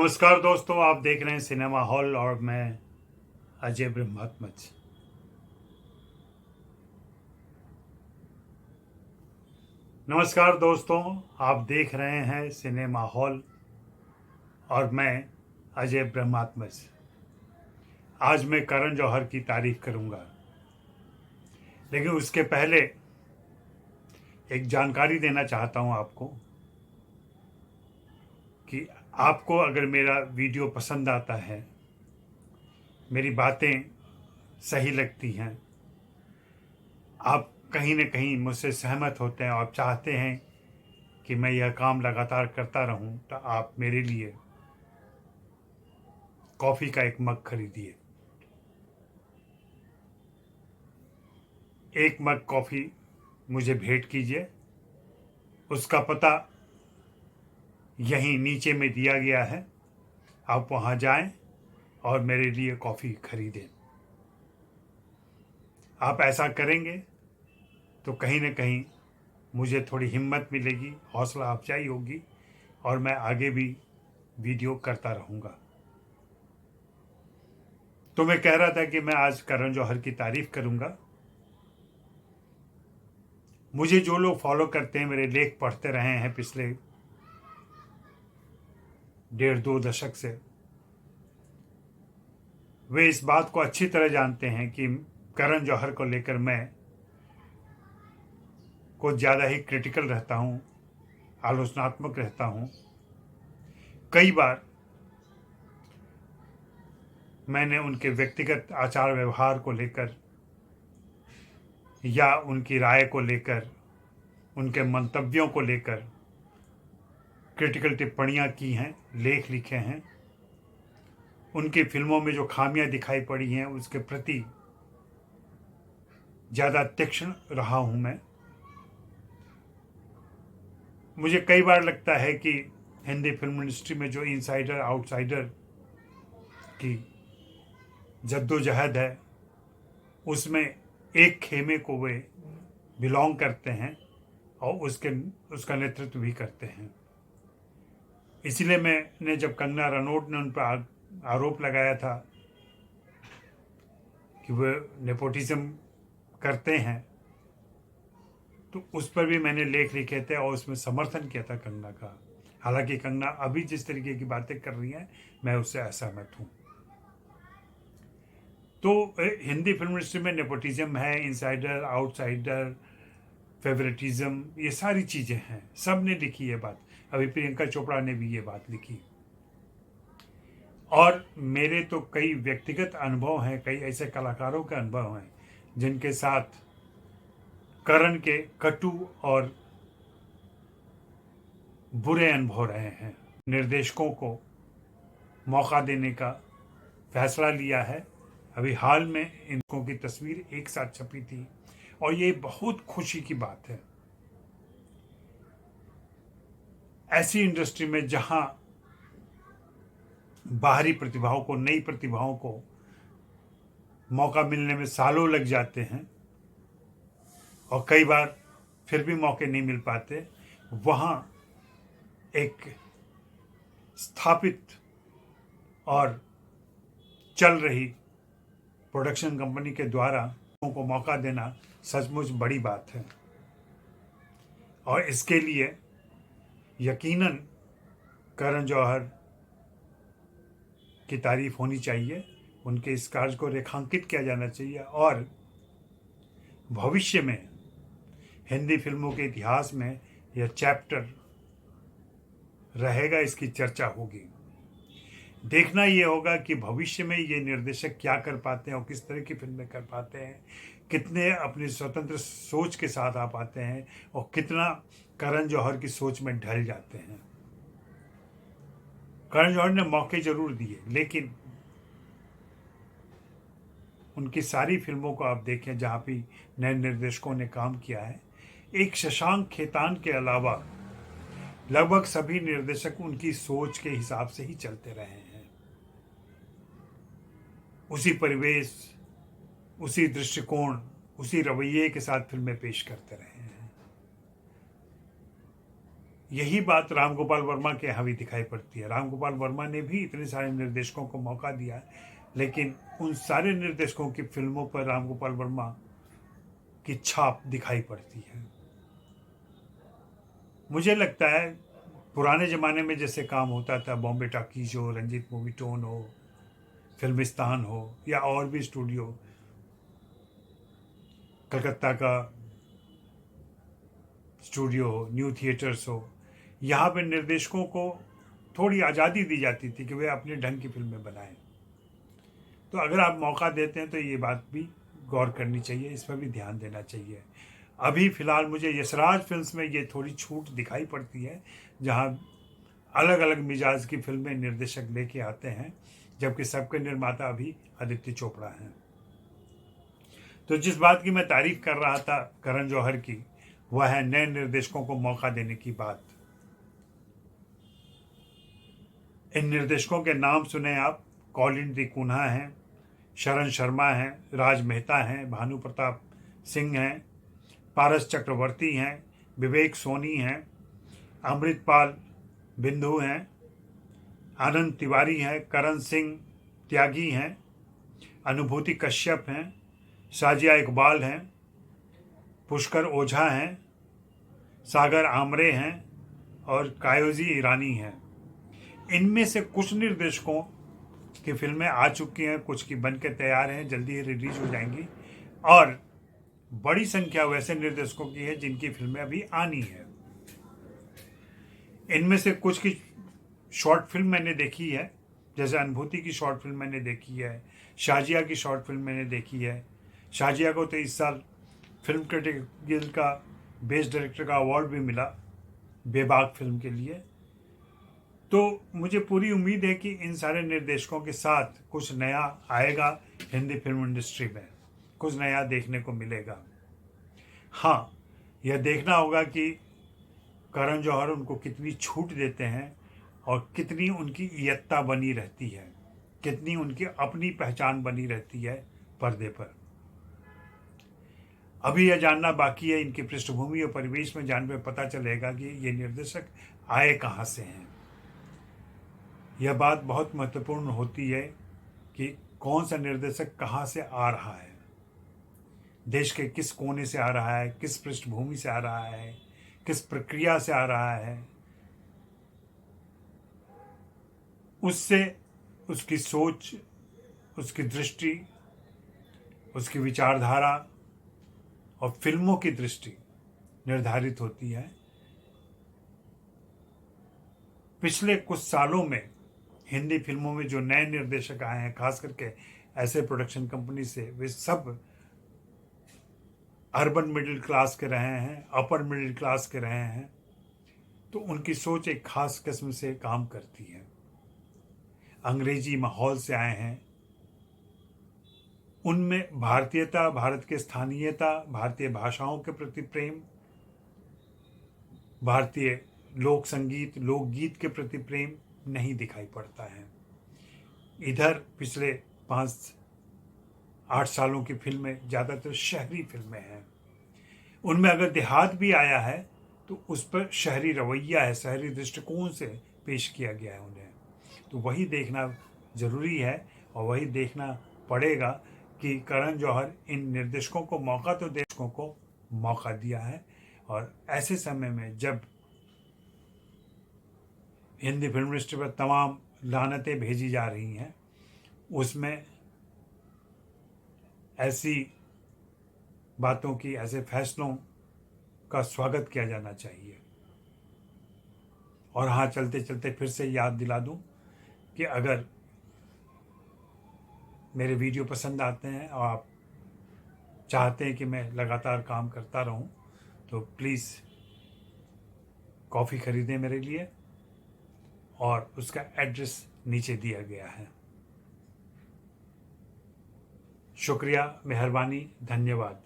नमस्कार दोस्तों, आप देख रहे हैं सिनेमा हॉल और मैं अजय ब्रह्मात्मज। नमस्कार दोस्तों, आप देख रहे हैं सिनेमा हॉल और मैं अजय ब्रह्मात्मज। आज मैं करण जौहर की तारीफ करूंगा, लेकिन उसके पहले एक जानकारी देना चाहता हूं आपको कि आपको अगर मेरा वीडियो पसंद आता है, मेरी बातें सही लगती हैं, आप कहीं न कहीं मुझसे सहमत होते हैं और चाहते हैं कि मैं यह काम लगातार करता रहूं, तो आप मेरे लिए कॉफ़ी का एक मग खरीदिए। एक मग कॉफ़ी मुझे भेंट कीजिए। उसका पता यहीं नीचे में दिया गया है, आप वहाँ जाएं और मेरे लिए कॉफ़ी खरीदें। आप ऐसा करेंगे तो कहीं न कहीं मुझे थोड़ी हिम्मत मिलेगी, हौसला अफजाई होगी और मैं आगे भी वीडियो करता रहूँगा। तो मैं कह रहा था कि मैं आज करण जौहर की तारीफ़ करूँगा। मुझे जो लोग फॉलो करते हैं, मेरे लेख पढ़ते रहे हैं पिछले 1.5-2 दशक से, वे इस बात को अच्छी तरह जानते हैं कि करण जौहर को लेकर मैं कुछ ज़्यादा ही क्रिटिकल रहता हूँ, आलोचनात्मक रहता हूँ। कई बार मैंने उनके व्यक्तिगत आचार व्यवहार को लेकर या उनकी राय को लेकर, उनके मंतव्यों को लेकर क्रिटिकल टिप्पणियाँ की हैं, लेख लिखे हैं। उनकी फिल्मों में जो खामियां दिखाई पड़ी हैं उसके प्रति ज़्यादा तीक्ष्ण रहा हूँ मैं। मुझे कई बार लगता है कि हिंदी फिल्म इंडस्ट्री में जो इनसाइडर आउटसाइडर की जद्दोजहद है, उसमें एक खेमे को वे बिलोंग करते हैं और उसका नेतृत्व भी करते हैं। इसलिए मैंने जब कंगना रनौत ने उन पर आरोप लगाया था कि वे नेपोटिज्म करते हैं, तो उस पर भी मैंने लेख लिखे थे और उसमें समर्थन किया था कंगना का। हालांकि कंगना अभी जिस तरीके की बातें कर रही हैं, मैं उससे असहमत हूँ। तो हिंदी फिल्म इंडस्ट्री में नेपोटिज्म है, इनसाइडर आउटसाइडर, फेवरेटिज्म, ये सारी चीज़ें हैं। सब ने लिखी ये बात, अभी प्रियंका चोपड़ा ने भी ये बात लिखी। और मेरे तो कई व्यक्तिगत अनुभव हैं, कई ऐसे कलाकारों के अनुभव हैं जिनके साथ करण के कटु और बुरे अनुभव रहे हैं। निर्देशकों को मौका देने का फैसला लिया है। अभी हाल में इनको की तस्वीर एक साथ छपी थी और ये बहुत खुशी की बात है। ऐसी इंडस्ट्री में जहां बाहरी प्रतिभाओं को, नई प्रतिभाओं को मौका मिलने में सालों लग जाते हैं और कई बार फिर भी मौके नहीं मिल पाते, वहाँ एक स्थापित और चल रही प्रोडक्शन कंपनी के द्वारा उनको मौका देना सचमुच बड़ी बात है। और इसके लिए यकीनन करण जौहर की तारीफ होनी चाहिए, उनके इस कार्य को रेखांकित किया जाना चाहिए और भविष्य में हिंदी फिल्मों के इतिहास में यह चैप्टर रहेगा, इसकी चर्चा होगी। देखना ये होगा कि भविष्य में ये निर्देशक क्या कर पाते हैं और किस तरह की फिल्में कर पाते हैं, कितने अपनी स्वतंत्र सोच के साथ आ पाते हैं और कितना करण जौहर की सोच में ढल जाते हैं। करण जौहर ने मौके जरूर दिए, लेकिन उनकी सारी फिल्मों को आप देखें जहाँ भी नए निर्देशकों ने काम किया है, एक शशांक खेतान के अलावा लगभग सभी निर्देशक उनकी सोच के हिसाब से ही चलते रहे हैं। उसी परिवेश, उसी दृष्टिकोण, उसी रवैये के साथ फिल्में पेश करते रहे हैं। यही बात राम गोपाल वर्मा के यहाँ भी दिखाई पड़ती है। राम गोपाल वर्मा ने भी इतने सारे निर्देशकों को मौका दिया, लेकिन उन सारे निर्देशकों की फिल्मों पर राम गोपाल वर्मा की छाप दिखाई पड़ती है। मुझे लगता है पुराने ज़माने में जैसे काम होता था, बॉम्बे टॉकीज हो, रंजीत मूवी टोन हो, फिल्मिस्तान हो, या और भी स्टूडियो, कलकत्ता का स्टूडियो हो, न्यू थिएटर्स हो, यहाँ पे निर्देशकों को थोड़ी आज़ादी दी जाती थी कि वे अपने ढंग की फिल्में बनाएं। तो अगर आप मौका देते हैं तो ये बात भी गौर करनी चाहिए, इस पर भी ध्यान देना चाहिए। अभी फ़िलहाल मुझे यशराज फिल्म्स में ये थोड़ी छूट दिखाई पड़ती है, जहाँ अलग अलग मिजाज की फिल्में निर्देशक लेके आते हैं, जबकि सबके निर्माता अभी आदित्य चोपड़ा हैं। तो जिस बात की मैं तारीफ कर रहा था करण जौहर की, वह है नए निर्देशकों को मौका देने की बात। इन निर्देशकों के नाम सुने आप, कॉलिन डी कुन्हा हैं, शरण शर्मा हैं, राज मेहता हैं, भानु प्रताप सिंह हैं, पारस चक्रवर्ती हैं, विवेक सोनी हैं, अमृतपाल बिंदु हैं, आनंद तिवारी हैं, करण सिंह त्यागी हैं, अनुभूति कश्यप हैं, साजिया इकबाल हैं, पुष्कर ओझा हैं, सागर आमरे हैं और कायोजी ईरानी हैं। इनमें से कुछ निर्देशकों की फिल्में आ चुकी हैं, कुछ की बन के तैयार हैं, जल्दी ही रिलीज हो जाएंगी, और बड़ी संख्या वैसे निर्देशकों की है जिनकी फिल्में अभी आनी है। इनमें से कुछ की शॉर्ट फिल्म मैंने देखी है, जैसे अनुभूति की शॉर्ट फिल्म मैंने देखी है, शाजिया की शॉर्ट फिल्म मैंने देखी है। शाजिया को तो इस साल फिल्म क्रिटिक गिल्ड का बेस्ट डायरेक्टर का अवार्ड भी मिला बेबाक फिल्म के लिए। तो मुझे पूरी उम्मीद है कि इन सारे निर्देशकों के साथ कुछ नया आएगा हिंदी फिल्म इंडस्ट्री में, कुछ नया देखने को मिलेगा। हाँ, यह देखना होगा कि करण जौहर उनको कितनी छूट देते हैं और कितनी उनकी इयत्ता बनी रहती है, कितनी उनकी अपनी पहचान बनी रहती है पर्दे पर। अभी यह जानना बाकी है, इनकी पृष्ठभूमि और परिवेश में जानने में पता चलेगा कि ये निर्देशक आए कहाँ से हैं। यह बात बहुत महत्वपूर्ण होती है कि कौन सा निर्देशक कहाँ से आ रहा है, देश के किस कोने से आ रहा है, किस पृष्ठभूमि से आ रहा है, किस प्रक्रिया से आ रहा है। उससे उसकी सोच, उसकी दृष्टि, उसकी विचारधारा और फिल्मों की दृष्टि निर्धारित होती है। पिछले कुछ सालों में हिंदी फिल्मों में जो नए निर्देशक आए हैं, खास करके ऐसे प्रोडक्शन कंपनी से, वे सब अर्बन मिडिल क्लास के रहे हैं, अपर मिडिल क्लास के रहे हैं। तो उनकी सोच एक खास किस्म से काम करती है। अंग्रेजी माहौल से आए हैं, उनमें भारतीयता, भारत के स्थानीयता, भारतीय भाषाओं के प्रति प्रेम, भारतीय लोक संगीत, लोकगीत के प्रति प्रेम नहीं दिखाई पड़ता है। इधर पिछले 5-8 सालों की फिल्में ज़्यादातर शहरी फिल्में हैं। उनमें अगर देहात भी आया है तो उस पर शहरी रवैया है, शहरी दृष्टिकोण से पेश किया गया है उन्हें। तो वही देखना ज़रूरी है और वही देखना पड़ेगा कि करण जौहर इन निर्देशकों को मौका दिया है। और ऐसे समय में जब हिंदी फिल्म इंडस्ट्री पर तमाम लानतें भेजी जा रही हैं, उसमें ऐसी बातों की, ऐसे फैसलों का स्वागत किया जाना चाहिए। और हाँ, चलते चलते फिर से याद दिला दूं कि अगर मेरे वीडियो पसंद आते हैं और आप चाहते हैं कि मैं लगातार काम करता रहूं, तो प्लीज़ कॉफ़ी ख़रीदें मेरे लिए, और उसका एड्रेस नीचे दिया गया है। शुक्रिया, मेहरबानी, धन्यवाद।